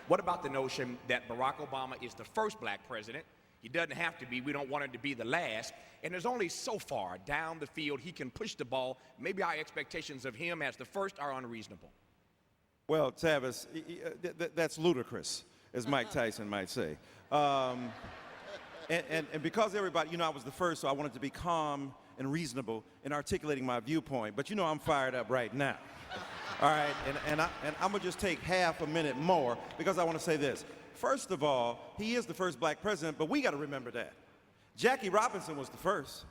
What about the notion that Barack Obama is the first black president? He doesn't have to be. We don't want him to be the last. And there's only so far down the field he can push the ball. Maybe our expectations of him as the first are unreasonable. Well, Tavis, that's ludicrous, as Mike Tyson might say. And because everybody, I was the first, so I wanted to be calm and reasonable in articulating my viewpoint. But I'm fired up right now. All right, and I'm gonna just take half a minute more because I want to say this. First of all, he is the first black president, but we got to remember that. Jackie Robinson was the first.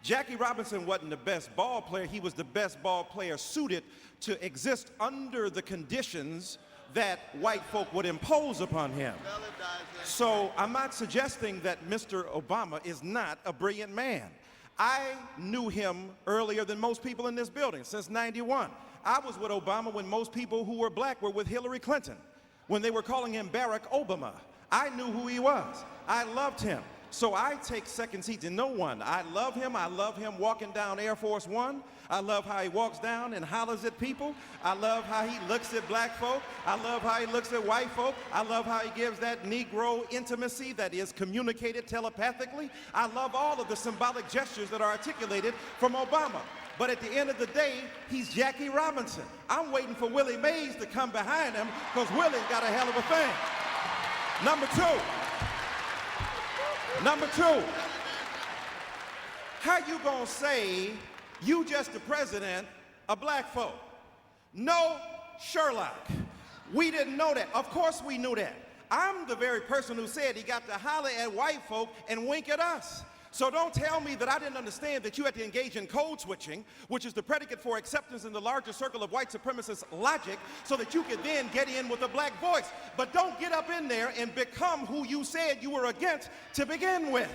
Jackie Robinson wasn't the best ball player. He was the best ball player suited to exist under the conditions that white folk would impose upon him. So I'm not suggesting that Mr. Obama is not a brilliant man. I knew him earlier than most people in this building, since '91. I was with Obama when most people who were black were with Hillary Clinton, when they were calling him Barack Obama. I knew who he was. I loved him. So I take second seat to no one. I love him. I love him walking down Air Force One. I love how he walks down and hollers at people. I love how he looks at black folk. I love how he looks at white folk. I love how he gives that Negro intimacy that is communicated telepathically. I love all of the symbolic gestures that are articulated from Obama. But at the end of the day, he's Jackie Robinson. I'm waiting for Willie Mays to come behind him because Willie's got a hell of a thing. Number two, how you gonna say you just the president of black folk? No, Sherlock. We didn't know that. Of course we knew that. I'm the very person who said he got to holler at white folk and wink at us. So don't tell me that I didn't understand that you had to engage in code switching, which is the predicate for acceptance in the larger circle of white supremacist logic, so that you could then get in with a black voice. But don't get up in there and become who you said you were against to begin with.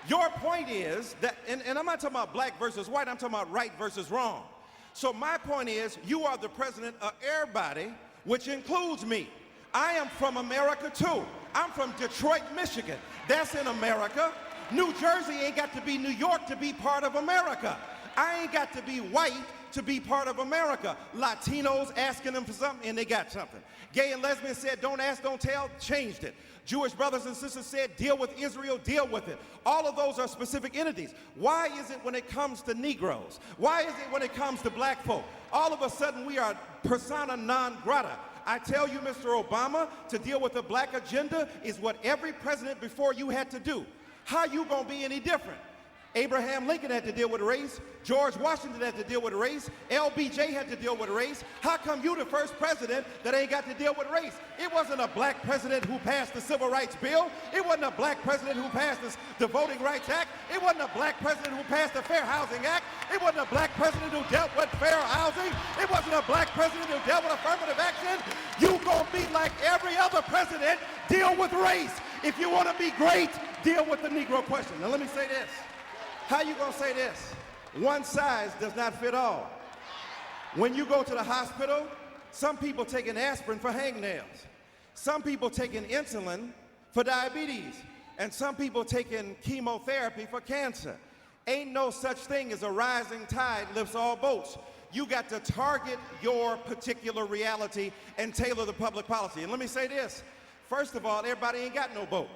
Your point is that, and I'm not talking about black versus white, I'm talking about right versus wrong. So my point is, you are the president of everybody, which includes me. I am from America too. I'm from Detroit, Michigan. That's in America. New Jersey ain't got to be New York to be part of America. I ain't got to be white to be part of America. Latinos asking them for something and they got something. Gay and lesbian said don't ask, don't tell, changed it. Jewish brothers and sisters said deal with Israel, deal with it. All of those are specific entities. Why is it when it comes to Negroes? Why is it when it comes to black folk? All of a sudden we are persona non grata. I tell you, Mr. Obama, to deal with the black agenda is what every president before you had to do. How you gonna be any different? Abraham Lincoln had to deal with race. George Washington had to deal with race. LBJ had to deal with race. How come you the first president that ain't got to deal with race? It wasn't a black president who passed the Civil Rights Bill. It wasn't a black president who passed the Voting Rights Act. It wasn't a black president who passed the Fair Housing Act. It wasn't a black president who dealt with fair housing. It wasn't a black president who dealt with affirmative action. You gonna be like every other president, deal with race. If you wanna be great, deal with the Negro question. Now let me say this. How you gonna say this? One size does not fit all. When you go to the hospital, some people taking aspirin for hangnails. Some people taking insulin for diabetes. And some people taking chemotherapy for cancer. Ain't no such thing as a rising tide lifts all boats. You got to target your particular reality and tailor the public policy. And let me say this. First of all, everybody ain't got no boat.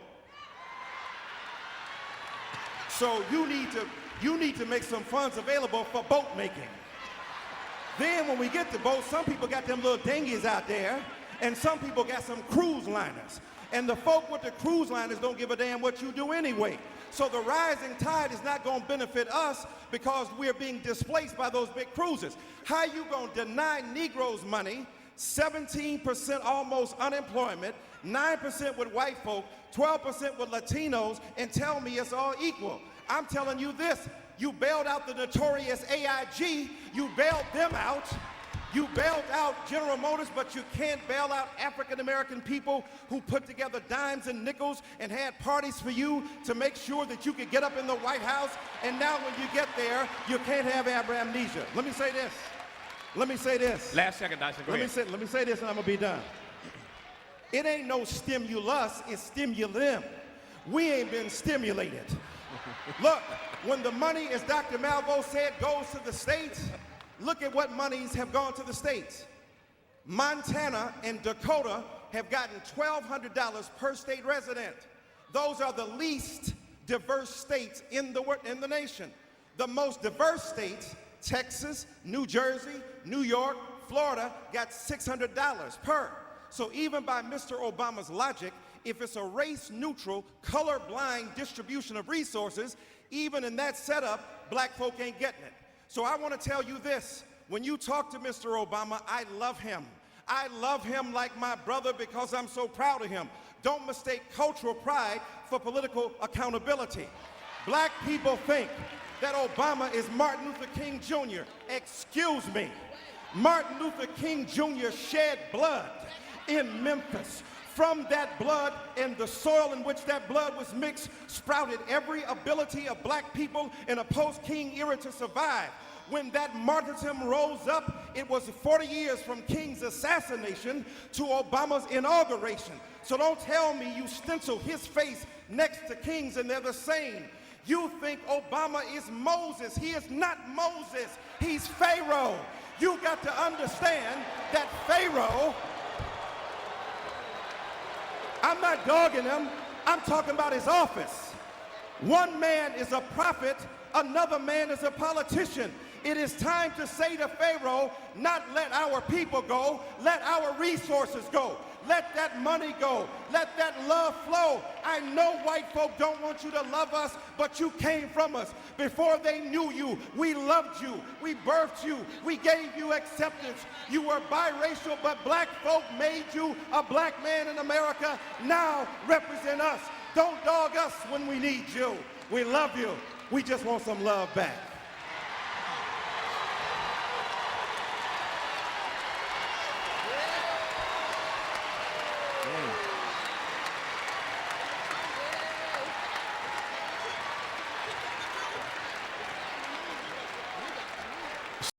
So you need to make some funds available for boat making. Then when we get to boats, some people got them little dinghies out there, and some people got some cruise liners. And the folk with the cruise liners don't give a damn what you do anyway. So the rising tide is not gonna benefit us because we're being displaced by those big cruises. How you gonna deny Negroes money, 17% almost unemployment, 9% with white folk, 12% with Latinos, and tell me it's all equal? I'm telling you this, you bailed out the notorious AIG, you bailed them out, you bailed out General Motors, but you can't bail out African-American people who put together dimes and nickels and had parties for you to make sure that you could get up in the White House, and now when you get there, you can't have amnesia. Let me say this. Last second, Dyson, go ahead. Let me say this and I'm gonna be done. It ain't no stimulus, it's stimulum. We ain't been stimulated. Look, when the money, as Dr. Malvo said, goes to the states, look at what monies have gone to the states. Montana and Dakota have gotten $1,200 per state resident. Those are the least diverse states in the nation. The most diverse states, Texas, New Jersey, New York, Florida, got $600 per. So even by Mr. Obama's logic, if it's a race-neutral, color-blind distribution of resources, even in that setup, black folk ain't getting it. So I want to tell you this. When you talk to Mr. Obama, I love him. I love him like my brother because I'm so proud of him. Don't mistake cultural pride for political accountability. Black people think that Obama is Martin Luther King Jr. Excuse me. Martin Luther King Jr. shed blood in Memphis. From that blood and the soil in which that blood was mixed sprouted every ability of black people in a post-King era to survive. When that martyrdom rose up, it was 40 years from King's assassination to Obama's inauguration. So don't tell me you stencil his face next to King's and they're the same. You think Obama is Moses. He is not Moses. He's Pharaoh. You got to understand that Pharaoh, I'm not dogging him, I'm talking about his office. One man is a prophet, another man is a politician. It is time to say to Pharaoh, not let our people go, let our resources go. Let that money go. Let that love flow. I know white folk don't want you to love us, but you came from us. Before they knew you, we loved you. We birthed you. We gave you acceptance. You were biracial, but black folk made you a black man in America. Now represent us. Don't dog us when we need you. We love you. We just want some love back.